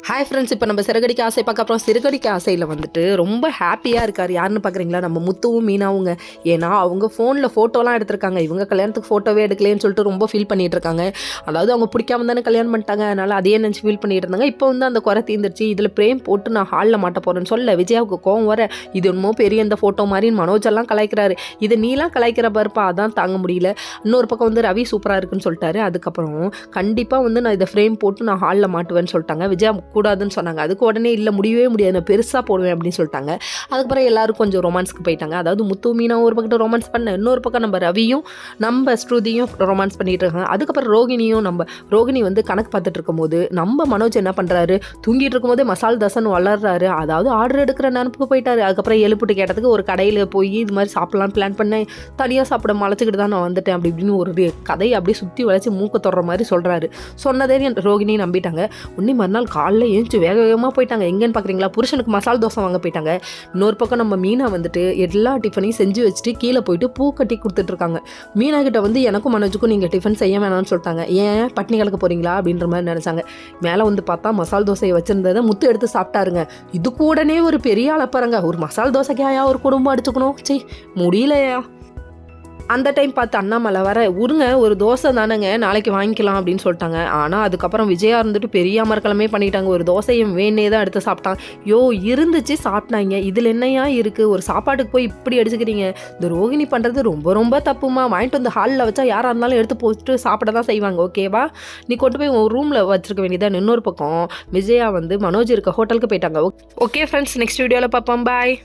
Hi friends, இப்போ நம்ம சிறகடிக்க ஆசை பார்க்க அப்புறம் சிறுகடிக்க ஆசையில் வந்துட்டு ரொம்ப ஹாப்பியாக இருக்கார். யாருன்னு பார்க்குறீங்களா? நம்ம முத்துவும் மீனாவுங்க. ஏன்னா அவங்க ஃபோனில் ஃபோட்டோலாம் எடுத்திருக்காங்க. இவங்க கல்யாணத்துக்கு ஃபோட்டோவே எடுக்கலேன்னு சொல்லிட்டு ரொம்ப ஃபீல் பண்ணிட்டு இருக்காங்க. அதாவது அவங்க பிடிக்காம தானே கல்யாணம் பண்ணிட்டாங்க, அதனால் அதையே நினச்சி ஃபீல் பண்ணிட்டு இருந்தாங்க. இப்போ வந்து அந்த குறை தீர்ந்துருச்சு. இதில் பிரேம் போட்டு நான் ஹாலில் மாட்ட போகிறேன்னு சொல்ல விஜயாவுக்கு கோவம் வர, இது என்னமோ பெரிய இந்த ஃபோட்டோ மாதிரி மனோஜெல்லாம் கலாய்க்கிறாரு. இது நீலாம் கலாய்க்கிற பருப்பா, அதான் தாங்க முடியல. இன்னொரு பக்கம் வந்து ரவி சூப்பராக இருக்குன்னு சொல்லிட்டாரு. அதுக்கப்புறம் கண்டிப்பாக வந்து நான் இதை ஃப்ரேம் போட்டு நான் ஹாலில் மாட்டுவேன்னு சொல்லிட்டாங்க. விஜயா கூடாதுன்னு சொன்னாங்க. அதுக்கு உடனே இல்லை, முடியவே முடியாது, நான் பெருசாக போடுவேன் அப்படின்னு சொல்லிட்டாங்க. அதுக்கப்புறம் எல்லாரும் கொஞ்சம் ரொமான்ஸ்க்கு போயிட்டாங்க. அதாவது முத்து மீனா ஒரு பக்கம் ரொமான்ஸ் பண்ண, இன்னொரு பக்கம் நம்ம ரவியும் நம்ம ஸ்ருதியும் ரொமான்ஸ் பண்ணிட்டு இருக்காங்க. அதுக்கப்புறம் ரோகிணி வந்து கணக்கு பார்த்துட்டு இருக்கும்போது நம்ம மனோஜ் என்ன பண்ணுறாரு, தூங்கிட்டு இருக்கும்போதே மசால் தசன் வளர்றாரு. அதாவது ஆர்டர் எடுக்கிற நினப்புக்கு போயிட்டாரு. அதுக்கப்புறம் எழுப்பிட்டு கேட்டதுக்கு ஒரு கடையில் போய் இது மாதிரி சாப்பிடலான்னு பிளான் பண்ணேன், தனியாக சாப்பிட மலைச்சிக்கிட்டு தான் நான் வந்துட்டேன் அப்படி இப்படின்னு ஒரு கதையை அப்படியே சுற்றி வளைச்சி மூக்க தொடுற மாதிரி சொல்கிறாரு. சொன்னதே ரோகிணி நம்பிட்டாங்க. உன்னி மறுநாள் காலைல ஏஞ்சி வேக வேகமாக போயிட்டாங்க. எங்கேன்னு பார்க்குறீங்களா? புருஷனுக்கு மசால் தோசை வாங்க போயிட்டாங்க. இன்னொரு பக்கம் நம்ம மீனா வந்துட்டு எல்லா டிஃபனையும் செஞ்சு வச்சுட்டு கீழே போயிட்டு பூ கட்டி கொடுத்துட்ருக்காங்க. மீனா கிட்ட வந்து எனக்கும் மனோஜுக்கும் நீங்கள் டிஃபன் செய்ய வேணாம்னு சொல்லிட்டாங்க. ஏன் பட்னி கலக்க போகிறீங்களா அப்படின்ற மாதிரி நினச்சாங்க. மேலே வந்து பார்த்தா மசால் தோசையை வச்சுருந்ததை முத்து எடுத்து சாப்பிட்டாருங்க. இதுக்கு உடனே ஒரு பெரிய அளப்பறங்க, ஒரு மசால் தோசைக்காயா ஒரு குடும்பம் அடிச்சுக்கணும், சரி முடியலையா? அந்த டைம் பார்த்து அண்ணாமலை வர, உருங்க ஒரு தோசை தானேங்க, நாளைக்கு வாங்கிக்கலாம் அப்படின்னு சொல்லிட்டாங்க. ஆனால் அதுக்கப்புறம் விஜயா இருந்துட்டு பெரிய அமர்க்கலமே பண்ணிட்டாங்க. ஒரு தோசையும் வேணே தான் எடுத்து சாப்பிட்டாங்க. இருந்துச்சு சாப்பிட்டாங்க. இதில் என்னையா இருக்குது? ஒரு சாப்பாட்டுக்கு போய் இப்படி அடிச்சுக்கிறீங்க. இந்த ரோகிணி பண்ணுறது ரொம்ப ரொம்ப தப்புமா. வாங்கிட்டு வந்து ஹாலில் வச்சா யாராக இருந்தாலும் எடுத்து போட்டு சாப்பிட தான் செய்வாங்க, ஓகேவா? நீ கொண்டு போய் ஒரு ரூமில் வச்சிருக்க வேண்டியதான். இன்னொரு பக்கம் விஜயா வந்து மனோஜ் இருக்க ஹோட்டலுக்கு போயிட்டாங்க. ஓகே ஃப்ரெண்ட்ஸ், நெக்ஸ்ட் வீடியோவில் பார்ப்போம். பாய்.